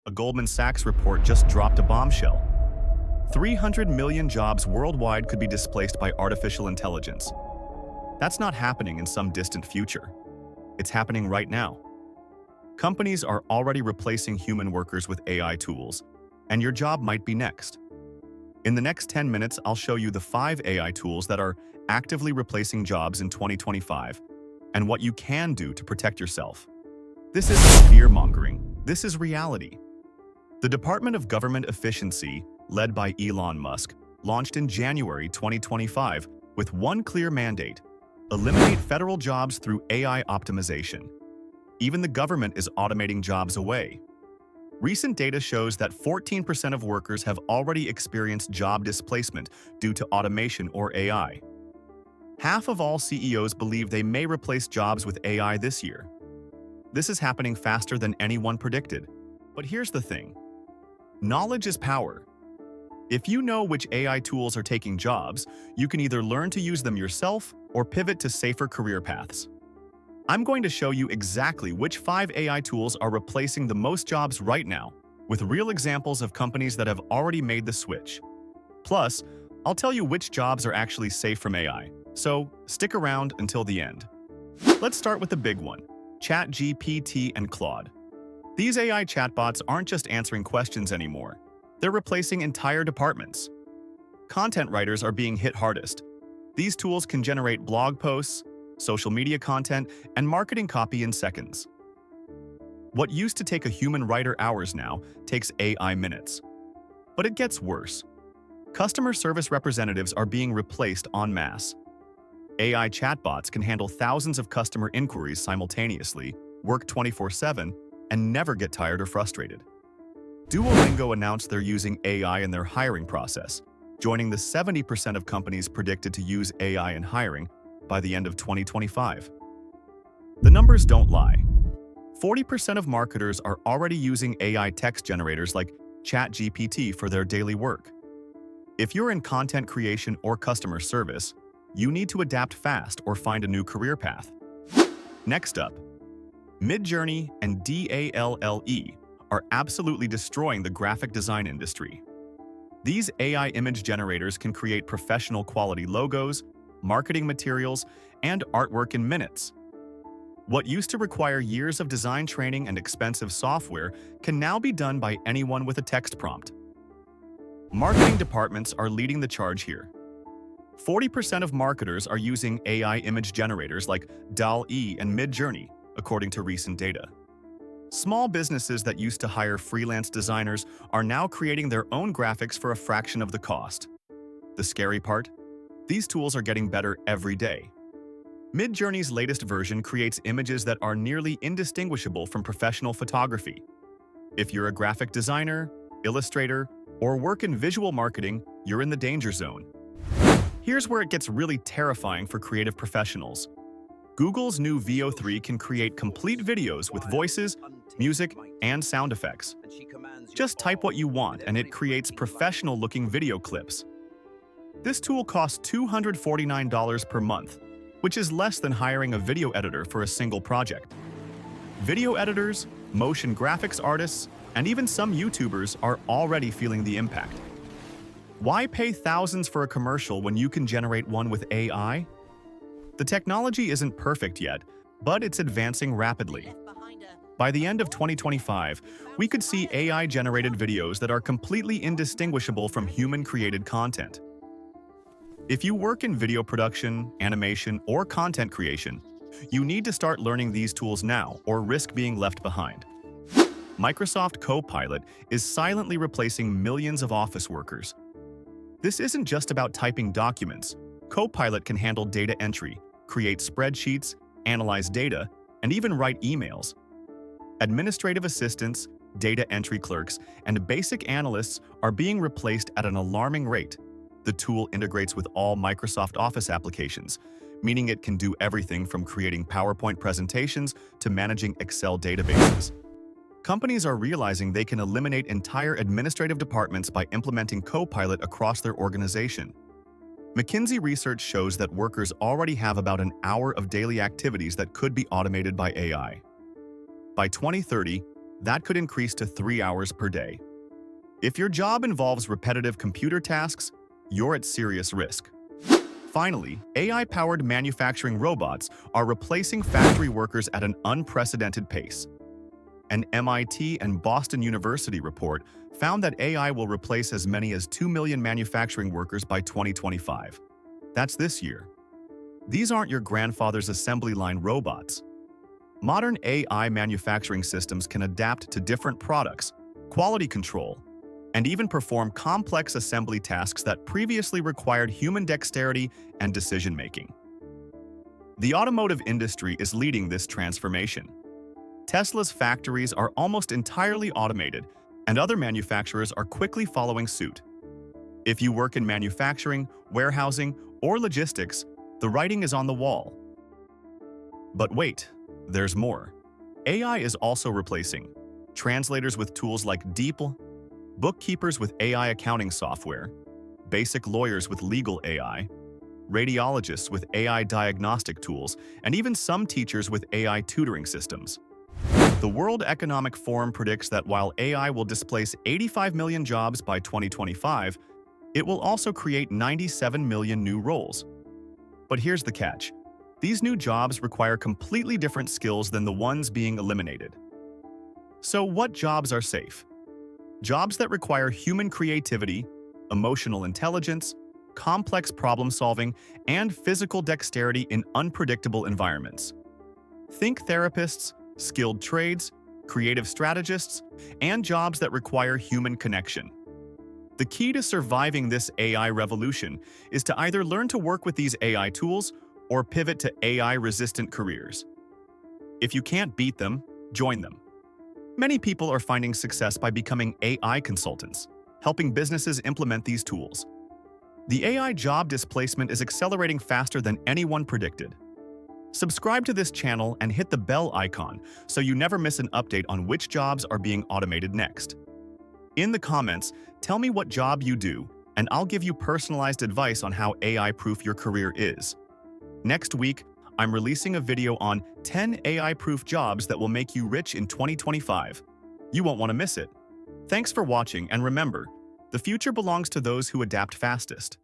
a Goldman Sachs report just dropped a bombshell. 300 million jobs worldwide could be displaced by artificial intelligence. That's not happening in some distant future. It's happening right now. Companies are already replacing human workers with AI tools, and your job might be next. In the next 10 minutes, I'll show you the 5 AI tools that are actively replacing jobs in 2025 and what you can do to protect yourself. This isn't fear-mongering. This is reality. The Department of Government Efficiency, led by Elon Musk, launched in January 2025 with one clear mandate: eliminate federal jobs through AI optimization. Even the government is automating jobs away. Recent data shows that 14% of workers have already experienced job displacement due to automation or AI. Half of all CEOs believe they may replace jobs with AI this year. This is happening faster than anyone predicted. But here's the thing. Knowledge is power. If you know which AI tools are taking jobs, you can either learn to use them yourself or pivot to safer career paths. I'm going to show you exactly which 5 AI tools are replacing the most jobs right now, with real examples of companies that have already made the switch. Plus, I'll tell you which jobs are actually safe from AI, so stick around until the end. Let's start with the big one: ChatGPT and Claude. These AI chatbots aren't just answering questions anymore. They're replacing entire departments. Content writers are being hit hardest. These tools can generate blog posts, social media content, and marketing copy in seconds. What used to take a human writer hours now takes AI minutes. But it gets worse. Customer service representatives are being replaced en masse. AI chatbots can handle thousands of customer inquiries simultaneously, work 24/7, and never get tired or frustrated. Duolingo announced they're using AI in their hiring process, joining the 70% of companies predicted to use AI in hiring by the end of 2025. The numbers don't lie. 40% of marketers are already using AI text generators like ChatGPT for their daily work. If you're in content creation or customer service, you need to adapt fast or find a new career path. Next up, Midjourney and DALL-E are absolutely destroying the graphic design industry. These AI image generators can create professional quality logos, marketing materials, and artwork in minutes. What used to require years of design training and expensive software can now be done by anyone with a text prompt. Marketing departments are leading the charge here. 40% of marketers are using AI image generators like DALL-E and Midjourney, according to recent data. Small businesses that used to hire freelance designers are now creating their own graphics for a fraction of the cost. The scary part? These tools are getting better every day. Midjourney's latest version creates images that are nearly indistinguishable from professional photography. If you're a graphic designer, illustrator, or work in visual marketing, you're in the danger zone. Here's where it gets really terrifying for creative professionals. Google's new Veo 3 can create complete videos with voices, music, and sound effects. Just type what you want and it creates professional-looking video clips. This tool costs $249 per month, which is less than hiring a video editor for a single project. Video editors, motion graphics artists, and even some YouTubers are already feeling the impact. Why pay thousands for a commercial when you can generate one with AI? The technology isn't perfect yet, but it's advancing rapidly. By the end of 2025, we could see AI-generated videos that are completely indistinguishable from human-created content. If you work in video production, animation, or content creation, you need to start learning these tools now or risk being left behind. Microsoft Copilot is silently replacing millions of office workers. This isn't just about typing documents. Copilot can handle data entry, create spreadsheets, analyze data, and even write emails. Administrative assistants, data entry clerks, and basic analysts are being replaced at an alarming rate. The tool integrates with all Microsoft Office applications, meaning it can do everything from creating PowerPoint presentations to managing Excel databases. Companies are realizing they can eliminate entire administrative departments by implementing Copilot across their organization. McKinsey research shows that workers already have about an hour of daily activities that could be automated by AI. By 2030, That could increase to 3 hours per day. If your job involves repetitive computer tasks, you're at serious risk. Finally, AI-powered manufacturing robots are replacing factory workers at an unprecedented pace. An MIT and Boston University report found that AI will replace as many as 2 million manufacturing workers by 2025. That's this year. These aren't your grandfather's assembly line robots. Modern AI manufacturing systems can adapt to different products, quality control, and even perform complex assembly tasks that previously required human dexterity and decision-making. The automotive industry is leading this transformation. Tesla's factories are almost entirely automated, and other manufacturers are quickly following suit. If you work in manufacturing, warehousing, or logistics, the writing is on the wall. But wait, there's more. AI is also replacing translators with tools like DeepL, bookkeepers with AI accounting software, basic lawyers with legal AI, radiologists with AI diagnostic tools, and even some teachers with AI tutoring systems. The World Economic Forum predicts that while AI will displace 85 million jobs by 2025, it will also create 97 million new roles. But here's the catch. These new jobs require completely different skills than the ones being eliminated. So what jobs are safe? Jobs that require human creativity, emotional intelligence, complex problem-solving, and physical dexterity in unpredictable environments. Think therapists, skilled trades, creative strategists, and jobs that require human connection. The key to surviving this AI revolution is to either learn to work with these AI tools or pivot to AI-resistant careers. If you can't beat them, join them. Many people are finding success by becoming AI consultants, helping businesses implement these tools. The AI job displacement is accelerating faster than anyone predicted. Subscribe to this channel and hit the bell icon so you never miss an update on which jobs are being automated next. In the comments, tell me what job you do, and I'll give you personalized advice on how AI-proof your career is. Next week, I'm releasing a video on 10 AI-proof jobs that will make you rich in 2025. You won't want to miss it. Thanks for watching, and remember, the future belongs to those who adapt fastest.